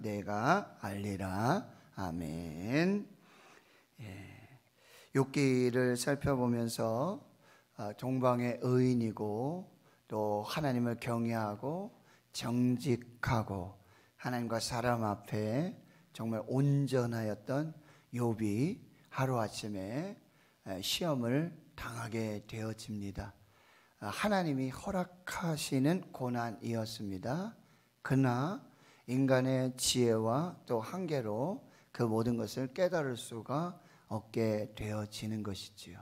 내가 알리라. 아멘. 욥기를 살펴보면서 동방의 의인이고 또 하나님을 경외하고 정직하고 하나님과 사람 앞에 정말 온전하였던 욥이 하루아침에 시험을 당하게 되어집니다. 하나님이 허락하시는 고난이었습니다. 그러나 인간의 지혜와 또 한계로 그 모든 것을 깨달을 수가 없게 되어지는 것이지요.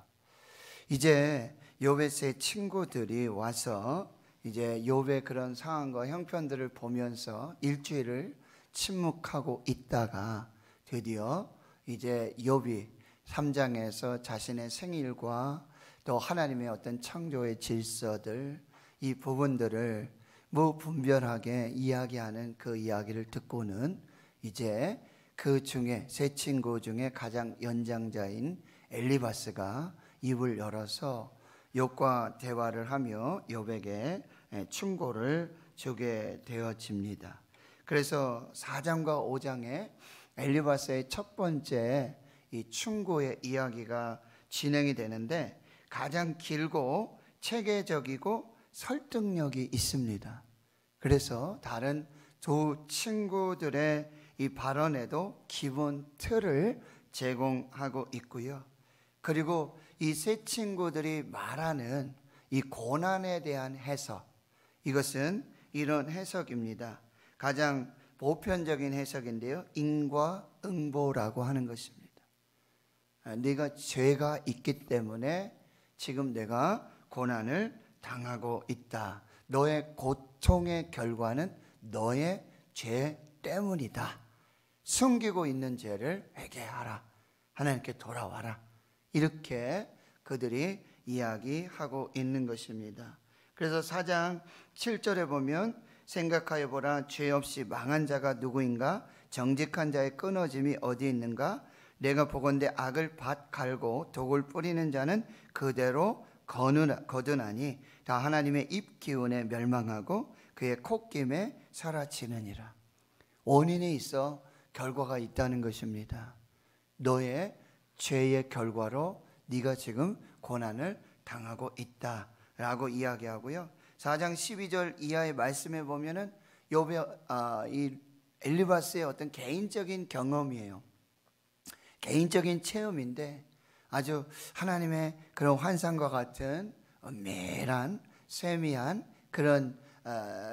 이제 욥의 세 친구들이 와서 이제 욥의 그런 상황과 형편들을 보면서 일주일을 침묵하고 있다가 드디어 이제 욥이 3장에서 자신의 생일과 또 하나님의 어떤 창조의 질서들, 이 부분들을 무분별하게 이야기하는 그 이야기를 듣고는 이제 그 중에 세 친구 중에 가장 연장자인 엘리바스가 입을 열어서 욥과 대화를 하며 욥에게 충고를 주게 되어집니다. 그래서 4장과 5장에 엘리바스의 첫 번째 이 충고의 이야기가 진행이 되는데 가장 길고 체계적이고 설득력이 있습니다. 그래서 다른 두 친구들의 이 발언에도 기본 틀을 제공하고 있고요. 그리고 이 세 친구들이 말하는 이 고난에 대한 해석, 이것은 이런 해석입니다. 가장 보편적인 해석인데요, 인과응보라고 하는 것입니다. 네가 죄가 있기 때문에 지금 내가 고난을 당하고 있다. 너의 고통의 결과는 너의 죄 때문이다. 숨기고 있는 죄를 회개하라. 하나님께 돌아와라. 이렇게 그들이 이야기하고 있는 것입니다. 그래서 4장 7절에 보면 생각하여 보라. 죄 없이 망한 자가 누구인가? 정직한 자의 끊어짐이 어디 있는가? 내가 보건대 악을 밭 갈고 독을 뿌리는 자는 그대로 거두나니 다 하나님의 입 기운에 멸망하고 그의 콧김에 사라지느니라. 원인이 있어 결과가 있다는 것입니다. 너의 죄의 결과로 네가 지금 고난을 당하고 있다라고 이야기하고요. 4장 12절 이하의 말씀에 보면은 욥의 이 엘리바스의 어떤 개인적인 경험이에요. 개인적인 체험인데 아주 하나님의 그런 환상과 같은 매란 세미한 그런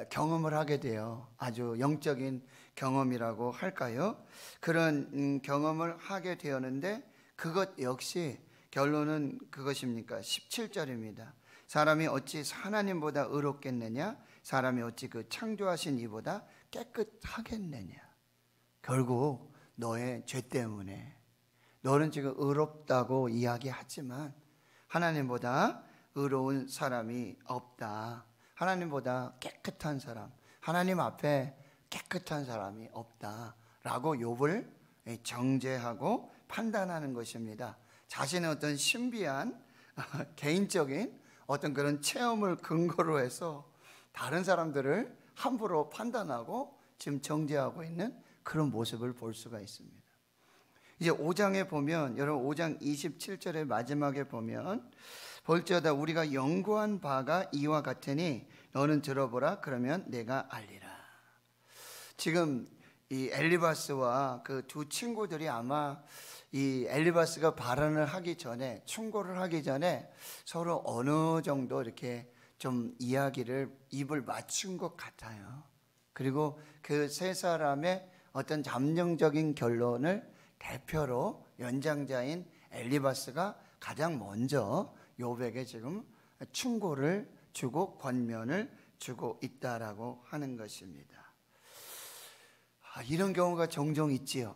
경험을 하게 돼요. 아주 영적인 경험이라고 할까요? 그런 경험을 하게 되었는데 그것 역시 결론은 그것입니까? 17절입니다. 사람이 어찌 하나님보다 의롭겠느냐? 사람이 어찌 그 창조하신 이보다 깨끗하겠느냐? 결국 너의 죄 때문에 너는 지금 의롭다고 이야기하지만 하나님보다 의로운 사람이 없다. 하나님보다 깨끗한 사람, 하나님 앞에 깨끗한 사람이 없다라고 욥을 정죄하고 판단하는 것입니다. 자신의 어떤 신비한 개인적인 어떤 그런 체험을 근거로 해서 다른 사람들을 함부로 판단하고 지금 정죄하고 있는 그런 모습을 볼 수가 있습니다. 이제 5장에 보면 여러분 5장 27절의 마지막에 보면 볼지어다 우리가 연구한 바가 이와 같으니 너는 들어보라. 그러면 내가 알리라. 지금 이 엘리바스와 그 두 친구들이 아마 이 엘리바스가 발언을 하기 전에 충고를 하기 전에 서로 어느 정도 이렇게 좀 이야기를 입을 맞춘 것 같아요. 그리고 그 세 사람의 어떤 잠정적인 결론을 대표로 연장자인 엘리바스가 가장 먼저 욥에게 지금 충고를 주고 권면을 주고 있다라고 하는 것입니다. 이런 경우가 종종 있지요.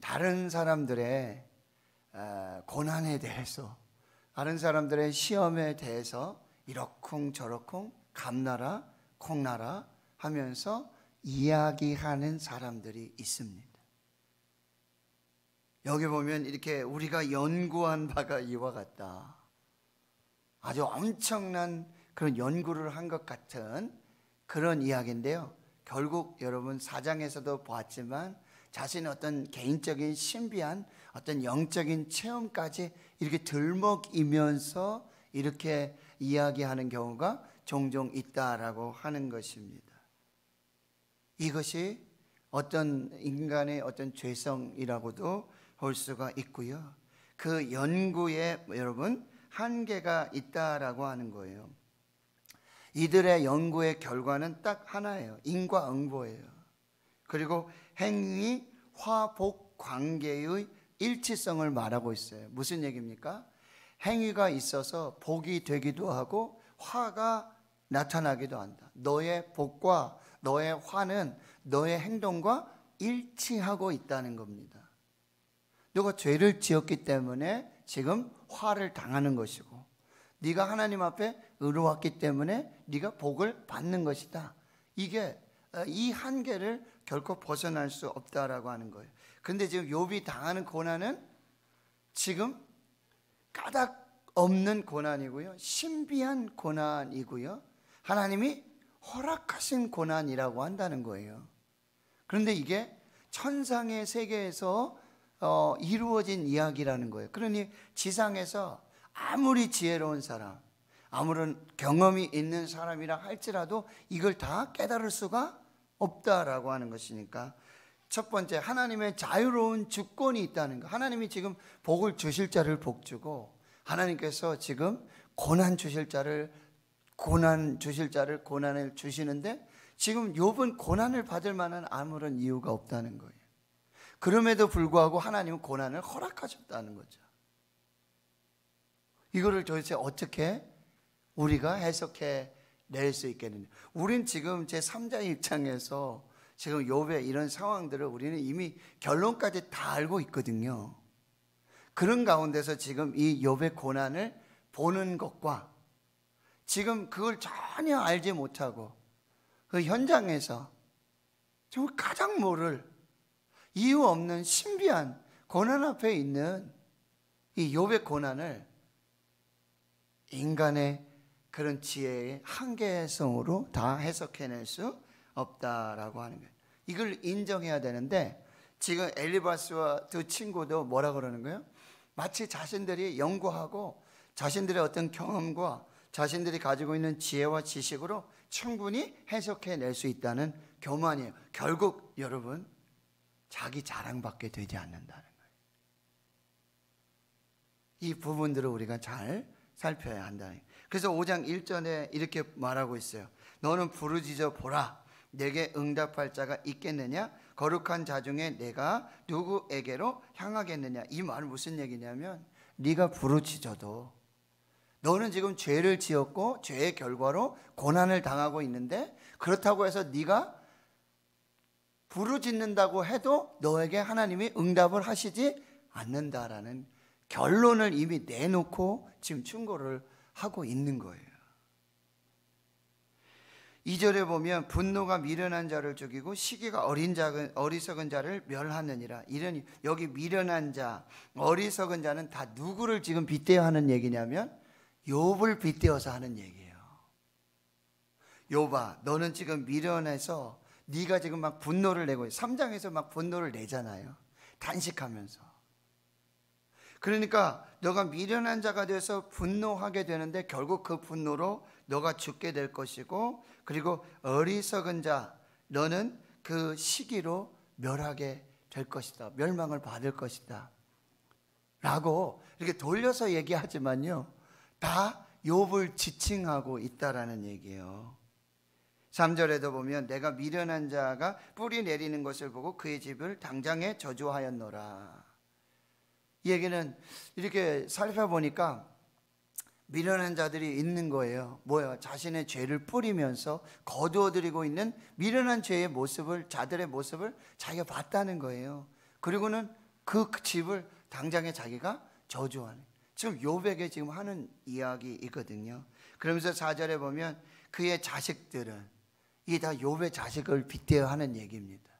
다른 사람들의 고난에 대해서, 다른 사람들의 시험에 대해서 이러쿵저러쿵 감나라 콩나라 하면서 이야기하는 사람들이 있습니다. 여기 보면 이렇게 우리가 연구한 바가 이와 같다. 아주 엄청난 그런 연구를 한 것 같은 그런 이야기인데요. 결국 여러분 4장에서도 보았지만 자신의 어떤 개인적인 신비한 어떤 영적인 체험까지 이렇게 들먹이면서 이렇게 이야기하는 경우가 종종 있다라고 하는 것입니다. 이것이 어떤 인간의 어떤 죄성이라고도 볼 수가 있고요. 그 연구에 여러분 한계가 있다라고 하는 거예요. 이들의 연구의 결과는 딱 하나예요. 인과응보예요. 그리고 행위, 화복 관계의 일치성을 말하고 있어요. 무슨 얘기입니까? 행위가 있어서 복이 되기도 하고 화가 나타나기도 한다. 너의 복과 너의 화는 너의 행동과 일치하고 있다는 겁니다. 너가 죄를 지었기 때문에 지금 화를 당하는 것이고, 네가 하나님 앞에 의로웠기 때문에 네가 복을 받는 것이다. 이게 이 한계를 결코 벗어날 수 없다라고 하는 거예요. 근데 지금 욥이 당하는 고난은 지금 까닭 없는 고난이고요, 신비한 고난이고요, 하나님이 허락하신 고난이라고 한다는 거예요. 그런데 이게 천상의 세계에서 이루어진 이야기라는 거예요. 그러니 지상에서 아무리 지혜로운 사람, 아무런 경험이 있는 사람이라 할지라도 이걸 다 깨달을 수가 없다라고 하는 것이니까, 첫 번째 하나님의 자유로운 주권이 있다는 거. 하나님이 지금 복을 주실 자를 복 주고, 하나님께서 지금 고난 주실 자를 고난을 주시는데, 지금 욥은 고난을 받을 만한 아무런 이유가 없다는 거예요. 그럼에도 불구하고 하나님은 고난을 허락하셨다는 거죠. 이거를 도대체 어떻게 우리가 해석해 낼 수 있겠느냐. 우린 지금 제3자의 입장에서 지금 욥의 이런 상황들을 우리는 이미 결론까지 다 알고 있거든요. 그런 가운데서 지금 이 욥의 고난을 보는 것과 지금 그걸 전혀 알지 못하고 그 현장에서 정말 가장 모를 이유 없는 신비한 고난 앞에 있는 이 욥의 고난을 인간의 그런 지혜의 한계성으로 다 해석해낼 수 없다라고 하는 거예요. 이걸 인정해야 되는데, 지금 엘리바스와 두 친구도 뭐라 그러는 거예요? 마치 자신들이 연구하고 자신들의 어떤 경험과 자신들이 가지고 있는 지혜와 지식으로 충분히 해석해낼 수 있다는 교만이에요. 결국 여러분, 자기 자랑밖에 되지 않는다는 거예요. 이 부분들을 우리가 잘 살펴야 한다는 거예요. 그래서 5장 1절에 이렇게 말하고 있어요. 너는 부르짖어 보라. 내게 응답할 자가 있겠느냐? 거룩한 자 중에 내가 누구에게로 향하겠느냐? 이 말은 무슨 얘기냐면, 네가 부르짖어도 너는 지금 죄를 지었고 죄의 결과로 고난을 당하고 있는데, 그렇다고 해서 네가 부르짖는다고 해도 너에게 하나님이 응답을 하시지 않는다라는 결론을 이미 내놓고 지금 충고를 하고 있는 거예요. 2절에 보면 분노가 미련한 자를 죽이고 시기가 어리석은 자를 멸하느니라. 이런, 여기 미련한 자, 어리석은 자는 다 누구를 지금 빗대어 하는 얘기냐면 욥을 빗대어서 하는 얘기예요. 욥아, 너는 지금 미련해서 네가 지금 막 분노를 내고, 3장에서 막 분노를 내잖아요. 단식하면서. 그러니까 너가 미련한 자가 돼서 분노하게 되는데 결국 그 분노로 너가 죽게 될 것이고, 그리고 어리석은 자, 너는 그 시기로 멸하게 될 것이다. 멸망을 받을 것이다. 라고 이렇게 돌려서 얘기하지만요, 다 욥을 지칭하고 있다라는 얘기예요. 3절에도 보면 내가 미련한 자가 뿌리 내리는 것을 보고 그의 집을 당장에 저주하였노라. 이 얘기는 이렇게 살펴보니까 미련한 자들이 있는 거예요. 뭐야? 자신의 죄를 뿌리면서 거두어들이고 있는 미련한 죄의 모습을, 자들의 모습을 자기가 봤다는 거예요. 그리고는 그 집을 당장에 자기가 저주하는, 지금 욥에게 지금 하는 이야기이거든요. 그러면서 4절에 보면 그의 자식들은, 이게 다 욥의 자식을 빗대어 하는 얘기입니다.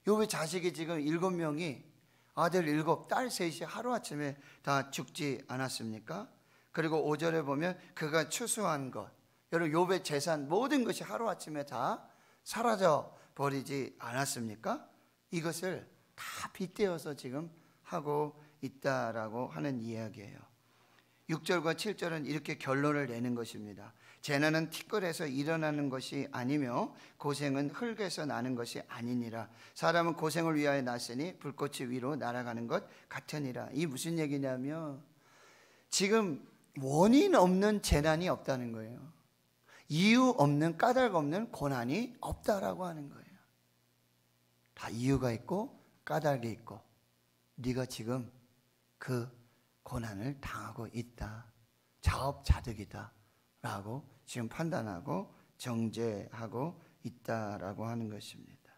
욥의 자식이 지금 7명이, 아들 7, 딸 3이 하루아침에 다 죽지 않았습니까? 그리고 5절에 보면 그가 추수한 것, 여러분 욥의 재산 모든 것이 하루아침에 다 사라져 버리지 않았습니까? 이것을 다 빗대어서 지금 하고 있다라고 하는 이야기예요. 6절과 7절은 이렇게 결론을 내는 것입니다. 재난은 티끌에서 일어나는 것이 아니며 고생은 흙에서 나는 것이 아니니라. 사람은 고생을 위하여 났으니 불꽃이 위로 날아가는 것 같으니라. 이 무슨 얘기냐면 지금 원인 없는 재난이 없다는 거예요. 이유 없는, 까닭 없는 고난이 없다라고 하는 거예요. 다 이유가 있고 까닭이 있고 네가 지금 그 고난을 당하고 있다, 자업자득이다 라고 지금 판단하고 정죄하고 있다라고 하는 것입니다.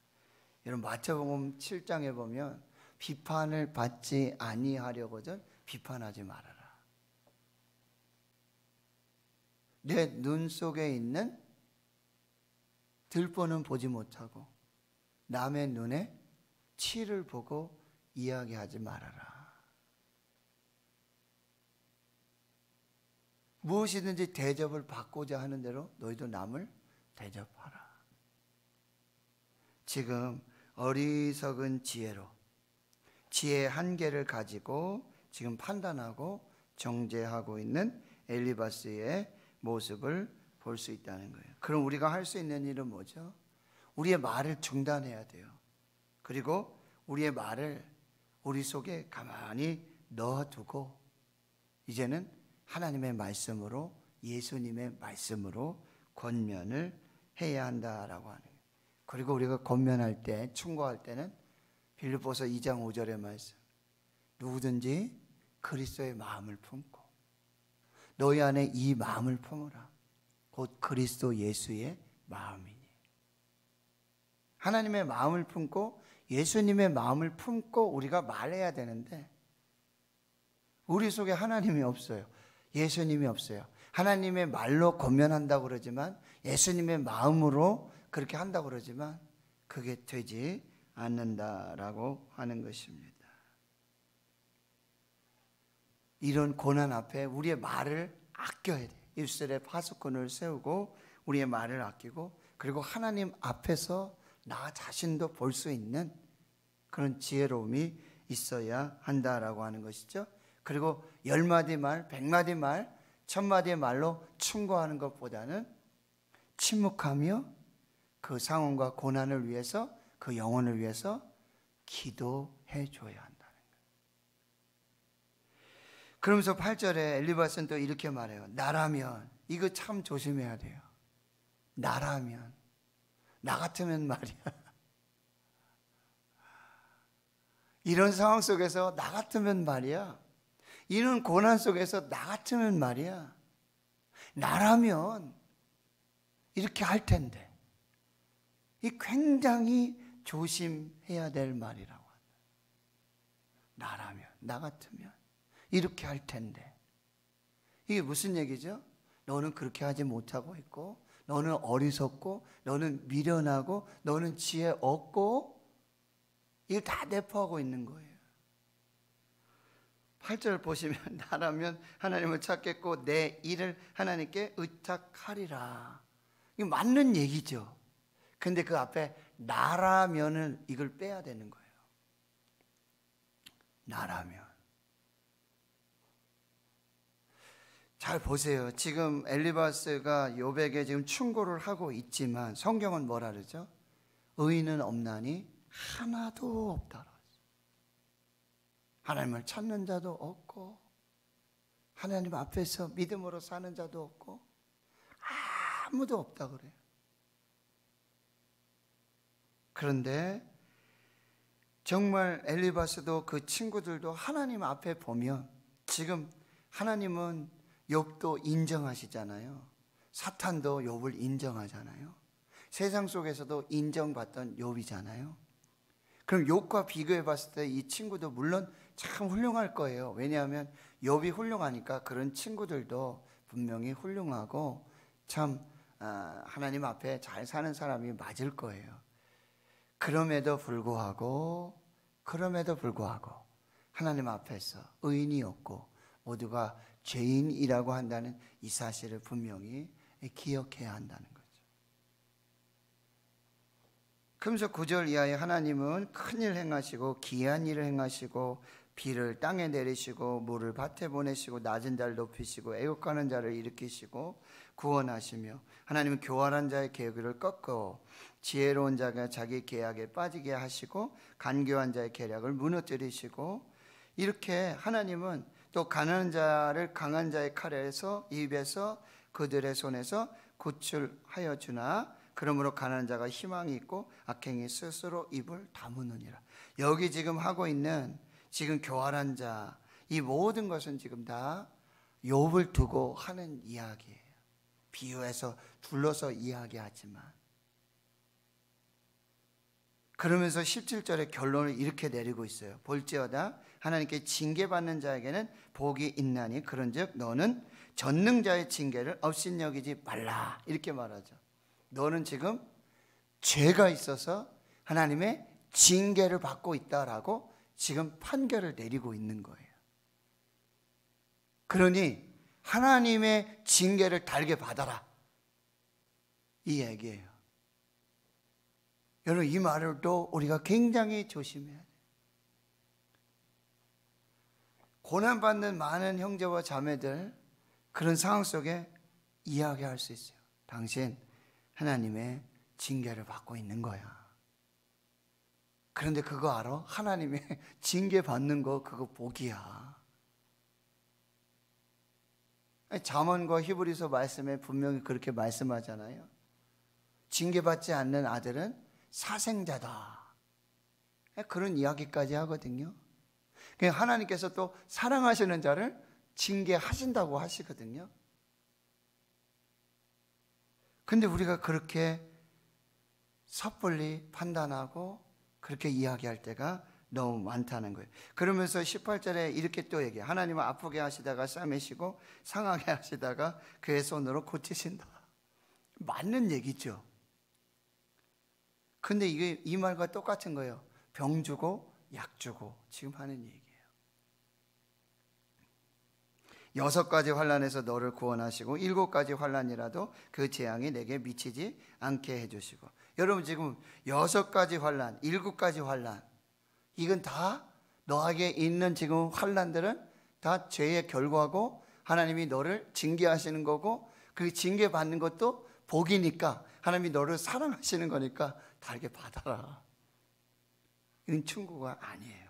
여러분 마태복음 7장에 보면 비판을 받지 아니하려거든 비판하지 말아라. 내 눈 속에 있는 들보는 보지 못하고 남의 눈에 치를 보고 이야기하지 말아라. 무엇이든지 대접을 받고자 하는 대로 너희도 남을 대접하라. 지금 어리석은 지혜로 지혜의 한계를 가지고 지금 판단하고 정죄하고 있는 엘리바스의 모습을 볼 수 있다는 거예요. 그럼 우리가 할 수 있는 일은 뭐죠? 우리의 말을 중단해야 돼요. 그리고 우리의 말을 우리 속에 가만히 넣어두고 이제는 하나님의 말씀으로, 예수님의 말씀으로 권면을 해야 한다라고 하는 거예요. 그리고 우리가 권면할 때, 충고할 때는 빌립보서 2장 5절의 말씀, 누구든지 그리스도의 마음을 품고 너희 안에 이 마음을 품으라. 곧 그리스도 예수의 마음이니. 하나님의 마음을 품고 예수님의 마음을 품고 우리가 말해야 되는데 우리 속에 하나님이 없어요. 예수님이 없어요. 하나님의 말로 권면한다고 그러지만 예수님의 마음으로 그렇게 한다고 그러지만 그게 되지 않는다라고 하는 것입니다. 이런 고난 앞에 우리의 말을 아껴야 돼요. 입술에 파수꾼을 세우고 우리의 말을 아끼고 그리고 하나님 앞에서 나 자신도 볼 수 있는 그런 지혜로움이 있어야 한다라고 하는 것이죠. 그리고 10마디 말, 100마디 말, 1000마디의 말로 충고하는 것보다는 침묵하며 그 상황과 고난을 위해서 그 영혼을 위해서 기도해 줘야 한다는 거예요. 그러면서 8절에 엘리바스는 또 이렇게 말해요. 나라면, 이거 참 조심해야 돼요. 나라면, 나 같으면 말이야. 이런 상황 속에서 나 같으면 말이야. 이런 고난 속에서 나 같으면 말이야. 나라면 이렇게 할 텐데. 이 굉장히 조심해야 될 말이라고. 나라면, 나 같으면 이렇게 할 텐데. 이게 무슨 얘기죠? 너는 그렇게 하지 못하고 있고, 너는 어리석고, 너는 미련하고, 너는 지혜 없고, 이걸 다 내포하고 있는 거예요. 8절 보시면 나라면 하나님을 찾겠고 내 일을 하나님께 의탁하리라. 이거 맞는 얘기죠. 근데 그 앞에 나라면을 이걸 빼야 되는 거예요. 나라면. 잘 보세요. 지금 엘리바스가 욥에게 지금 충고를 하고 있지만 성경은 뭐라 그러죠? 의인은 없나니 하나도 없다. 하나님을 찾는 자도 없고 하나님 앞에서 믿음으로 사는 자도 없고 아무도 없다 그래요. 그런데 정말 엘리바스도 그 친구들도 하나님 앞에 보면 지금 하나님은 욥도 인정하시잖아요. 사탄도 욥을 인정하잖아요. 세상 속에서도 인정받던 욥이잖아요. 그럼 욥과 비교해 봤을 때 이 친구도 물론 참 훌륭할 거예요. 왜냐하면 욥이 훌륭하니까 그런 친구들도 분명히 훌륭하고 참 하나님 앞에 잘 사는 사람이 맞을 거예요. 그럼에도 불구하고 하나님 앞에서 의인이 없고 모두가 죄인이라고 한다는 이 사실을 분명히 기억해야 한다는 거죠. 그러면서 9절 이하에 하나님은 큰일 행하시고 기이한 일을 행하시고 비를 땅에 내리시고 물을 밭에 보내시고 낮은 자를 높이시고 애국하는 자를 일으키시고 구원하시며, 하나님은 교활한 자의 계획을 꺾어 지혜로운 자가 자기 계약에 빠지게 하시고 간교한 자의 계략을 무너뜨리시고, 이렇게 하나님은 또 가난한 자를 강한 자의 칼에서 입에서 그들의 손에서 구출하여 주나 그러므로 가난한 자가 희망이 있고 악행이 스스로 입을 다무느니라. 여기 지금 하고 있는 지금 교활한 자, 이 모든 것은 지금 다 욥을 두고 하는 이야기예요. 비유해서 둘러서 이야기하지만, 그러면서 17절의 결론을 이렇게 내리고 있어요. 볼지어다 하나님께 징계받는 자에게는 복이 있나니 그런즉 너는 전능자의 징계를 업신여기지 말라, 이렇게 말하죠. 너는 지금 죄가 있어서 하나님의 징계를 받고 있다라고 지금 판결을 내리고 있는 거예요. 그러니 하나님의 징계를 달게 받아라, 이 얘기예요. 여러분, 이 말을 또 우리가 굉장히 조심해야 돼요. 고난받는 많은 형제와 자매들, 그런 상황 속에 이야기할 수 있어요. 당신 하나님의 징계를 받고 있는 거야. 그런데 그거 알아? 하나님의 징계 받는 거 그거 복이야. 잠언과 히브리서 말씀에 분명히 그렇게 말씀하잖아요. 징계받지 않는 아들은 사생자다, 그런 이야기까지 하거든요. 하나님께서 또 사랑하시는 자를 징계하신다고 하시거든요. 근데 우리가 그렇게 섣불리 판단하고 그렇게 이야기할 때가 너무 많다는 거예요. 그러면서 18절에 이렇게 또 얘기해요. 하나님은 아프게 하시다가 싸매시고 상하게 하시다가 그의 손으로 고치신다. 맞는 얘기죠. 근데 이게 이 말과 똑같은 거예요. 병 주고 약 주고 지금 하는 얘기예요. 6가지 환난에서 너를 구원하시고 7가지 환난이라도 그 재앙이 내게 미치지 않게 해주시고. 여러분, 지금 6가지 환난, 7가지 환난, 이건 다 너에게 있는 지금 환난들은 다 죄의 결과고 하나님이 너를 징계하시는 거고, 그 징계 받는 것도 복이니까 하나님이 너를 사랑하시는 거니까 달게 받아라. 이건 충고가 아니에요.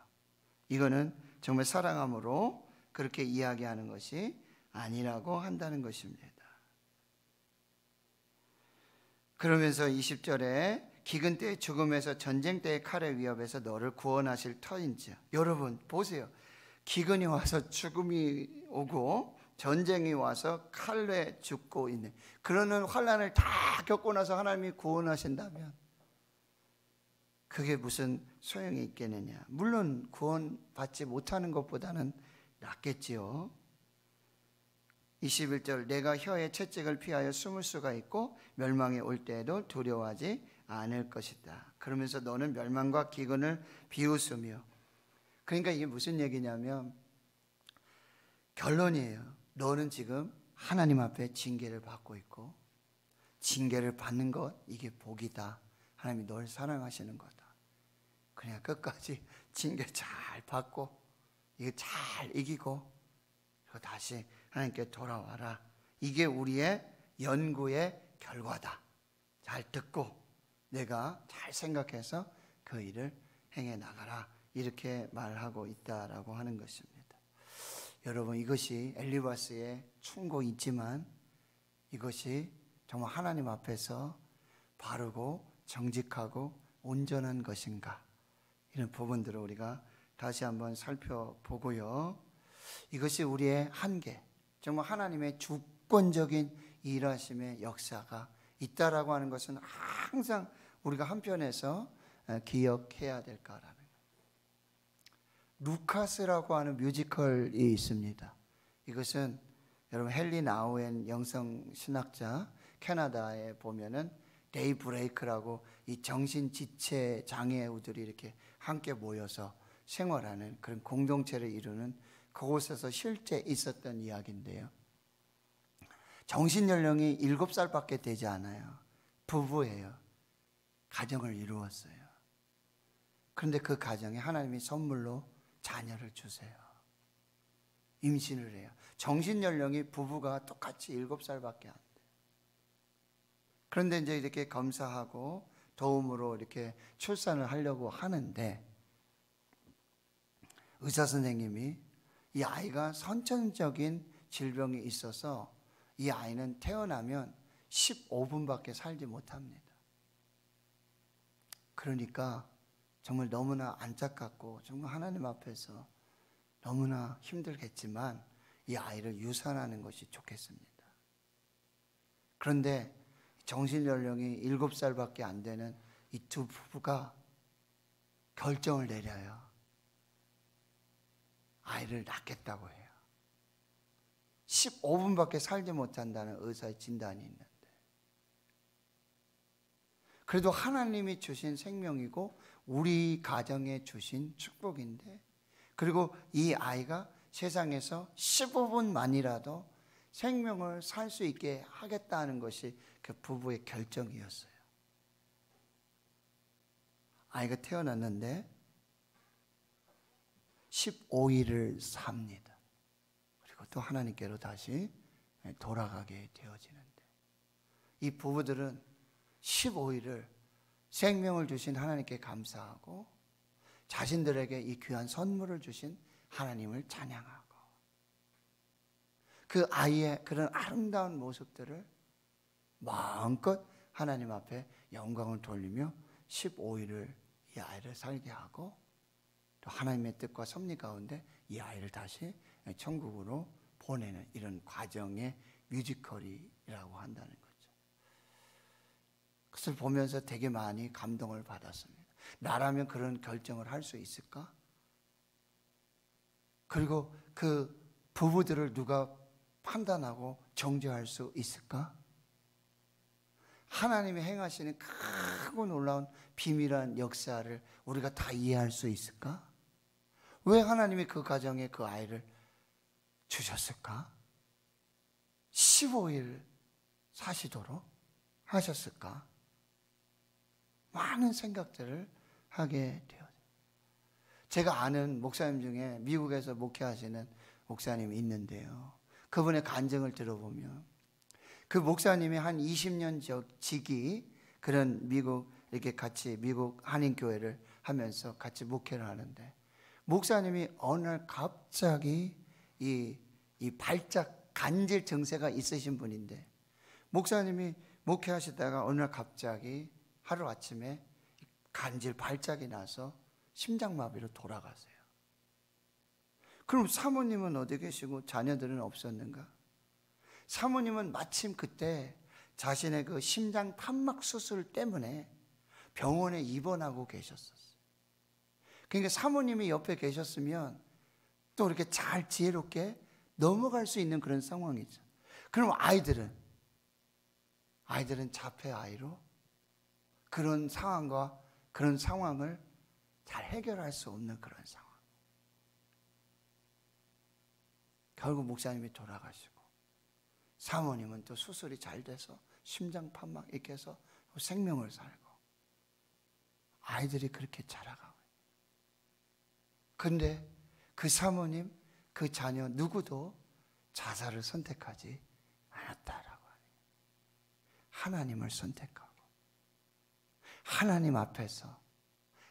이거는 정말 사랑함으로 그렇게 이야기하는 것이 아니라고 한다는 것입니다. 그러면서 20절에 기근 때의 죽음에서 전쟁 때의 칼의 위협에서 너를 구원하실 터인지. 여러분 보세요. 기근이 와서 죽음이 오고 전쟁이 와서 칼에 죽고 있는 그러는 환난을 다 겪고 나서 하나님이 구원하신다면 그게 무슨 소용이 있겠느냐. 물론 구원받지 못하는 것보다는 낫겠지요. 21절 내가 혀의 채찍을 피하여 숨을 수가 있고 멸망이 올 때에도 두려워하지 않을 것이다. 그러면서 너는 멸망과 기근을 비웃으며. 그러니까 이게 무슨 얘기냐면 결론이에요. 너는 지금 하나님 앞에 징계를 받고 있고 징계를 받는 것, 이게 복이다. 하나님이 널 사랑하시는 거다. 그냥 끝까지 징계 잘 받고 이거 잘 이기고 그리고 다시 하나님께 돌아와라. 이게 우리의 연구의 결과다. 잘 듣고 내가 잘 생각해서 그 일을 행해 나가라. 이렇게 말하고 있다라고 하는 것입니다. 여러분, 이것이 엘리바스의 충고이지만 이것이 정말 하나님 앞에서 바르고 정직하고 온전한 것인가, 이런 부분들을 우리가 다시 한번 살펴보고요. 이것이 우리의 한계, 정말 하나님의 주권적인 일하심의 역사가 있다라고 하는 것은 항상 우리가 한편에서 기억해야 될까라는 거예요. 루카스라고 하는 뮤지컬이 있습니다. 이것은 여러분 헨리 나우엔 영성신학자, 캐나다에 보면은 데이 브레이크라고 이 정신지체 장애우들이 이렇게 함께 모여서 생활하는 그런 공동체를 이루는 그곳에서 실제 있었던 이야기인데요. 정신연령이 7살밖에 되지 않아요. 부부예요. 가정을 이루었어요. 그런데 그 가정에 하나님이 선물로 자녀를 주세요. 임신을 해요. 정신연령이 부부가 똑같이 7살밖에 안 돼요. 그런데 이제 이렇게 검사하고 도움으로 이렇게 출산을 하려고 하는데 의사 선생님이 이 아이가 선천적인 질병이 있어서 이 아이는 태어나면 15분밖에 살지 못합니다. 그러니까 정말 너무나 안타깝고 정말 하나님 앞에서 너무나 힘들겠지만 이 아이를 유산하는 것이 좋겠습니다. 그런데 정신연령이 7살밖에 안 되는 이 두 부부가 결정을 내려요. 아이를 낳겠다고 해요. 15분밖에 살지 못한다는 의사의 진단이 있는데, 그래도 하나님이 주신 생명이고 우리 가정에 주신 축복인데, 그리고 이 아이가 세상에서 15분만이라도 생명을 살 수 있게 하겠다는 것이 그 부부의 결정이었어요. 아이가 태어났는데 15일을 삽니다. 그리고 또 하나님께로 다시 돌아가게 되어지는데, 이 부부들은 15일을 생명을 주신 하나님께 감사하고 자신들에게 이 귀한 선물을 주신 하나님을 찬양하고 그 아이의 그런 아름다운 모습들을 마음껏 하나님 앞에 영광을 돌리며 15일을 이 아이를 살게 하고 또 하나님의 뜻과 섭리 가운데 이 아이를 다시 천국으로 보내는 이런 과정의 뮤지컬이라고 한다는 거죠. 그것을 보면서 되게 많이 감동을 받았습니다. 나라면 그런 결정을 할 수 있을까? 그리고 그 부부들을 누가 판단하고 정죄할 수 있을까? 하나님이 행하시는 크고 놀라운 비밀한 역사를 우리가 다 이해할 수 있을까? 왜 하나님이 그 가정에 그 아이를 주셨을까? 15일 사시도록 하셨을까? 많은 생각들을 하게 되어요. 제가 아는 목사님 중에 미국에서 목회하시는 목사님이 있는데요, 그분의 간증을 들어보면 그 목사님이 한 20년 지기 그런 미국 이렇게 같이 미국 한인교회를 하면서 같이 목회를 하는데, 목사님이 어느 날 갑자기 이 발작 간질 증세가 있으신 분인데, 목사님이 목회하시다가 어느 날 갑자기 하루아침에 간질 발작이 나서 심장마비로 돌아가세요. 그럼 사모님은 어디 계시고 자녀들은 없었는가? 사모님은 마침 그때 자신의 그 심장 판막 수술 때문에 병원에 입원하고 계셨었어요. 그러니까 사모님이 옆에 계셨으면 또 이렇게 잘 지혜롭게 넘어갈 수 있는 그런 상황이죠. 그럼 아이들은 자폐 아이로 그런 상황과 그런 상황을 잘 해결할 수 없는 그런 상황. 결국 목사님이 돌아가시고 사모님은 또 수술이 잘 돼서 심장 판막 이렇게 해서 생명을 살고 아이들이 그렇게 자라가고, 근데 그 사모님, 그 자녀 누구도 자살을 선택하지 않았다라고 하니, 하나님을 선택하고 하나님 앞에서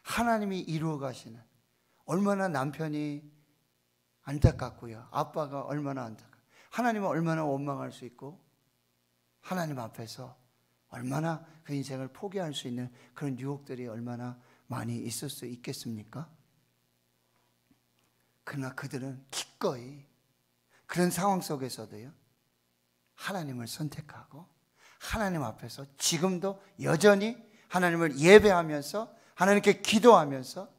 하나님이 이루어 가시는, 얼마나 남편이 안타깝고요, 아빠가 얼마나 안타깝고, 하나님은 얼마나 원망할 수 있고 하나님 앞에서 얼마나 그 인생을 포기할 수 있는 그런 유혹들이 얼마나 많이 있을 수 있겠습니까? 그러나 그들은 기꺼이 그런 상황 속에서도요, 하나님을 선택하고 하나님 앞에서 지금도 여전히 하나님을 예배하면서 하나님께 기도하면서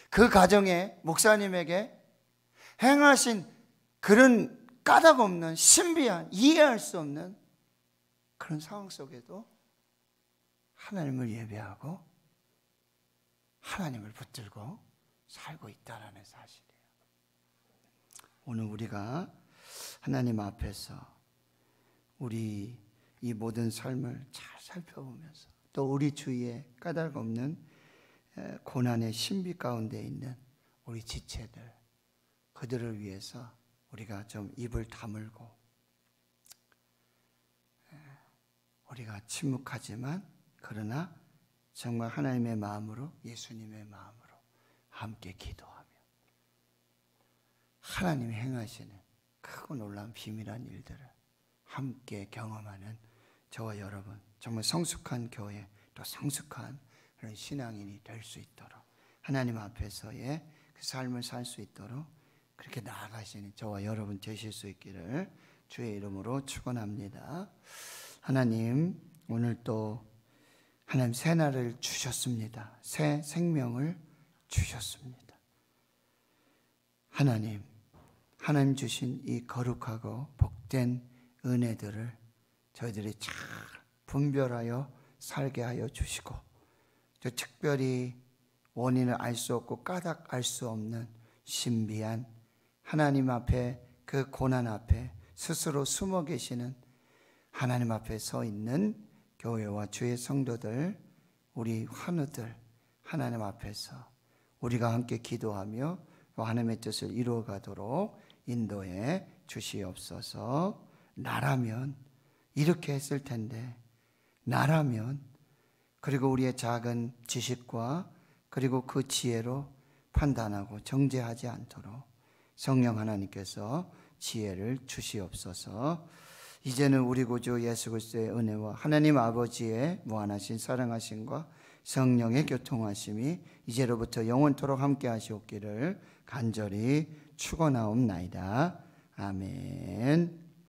그 가정에 목사님에게 행하신 그런 까닭 없는 신비한 이해할 수 없는 그런 상황 속에도 하나님을 예배하고 하나님을 붙들고 살고 있다는 사실이에요. 오늘 우리가 하나님 앞에서 우리 이 모든 삶을 잘 살펴보면서 또 우리 주위에 까닭 없는 고난의 신비 가운데 있는 우리 지체들, 그들을 위해서 우리가 좀 입을 다물고, 우리가 침묵하지만 그러나 정말 하나님의 마음으로, 예수님의 마음으로 함께 기도하며 하나님이 행하시는 크고 놀라운 비밀한 일들을 함께 경험하는 저와 여러분, 정말 성숙한 교회, 또 성숙한 그런 신앙인이 될 수 있도록, 하나님 앞에서의 그 삶을 살 수 있도록 그렇게 나아가시는 저와 여러분 되실 수 있기를 주의 이름으로 축원합니다. 하나님, 오늘 또 하나님 새 날을 주셨습니다. 새 생명을 주셨습니다. 하나님 주신 이 거룩하고 복된 은혜들을 저희들이 잘 분별하여 살게 하여 주시고, 또 특별히 원인을 알 수 없고 까닭 알 수 없는 신비한 하나님 앞에, 그 고난 앞에 스스로 숨어 계시는 하나님 앞에 서 있는 교회와 주의 성도들, 우리 환우들, 하나님 앞에서 우리가 함께 기도하며 하나님의 뜻을 이루어가도록 인도해 주시옵소서. 나라면 이렇게 했을 텐데, 나라면, 그리고 우리의 작은 지식과 그리고 그 지혜로 판단하고 정죄하지 않도록 성령 하나님께서 지혜를 주시옵소서. 이제는 우리 구주 예수 그리스도의 은혜와 하나님 아버지의 무한하신 사랑하심과 성령의 교통하심이 이제로부터 영원토록 함께 하시옵기를 간절히 축원하옵나이다. 아멘.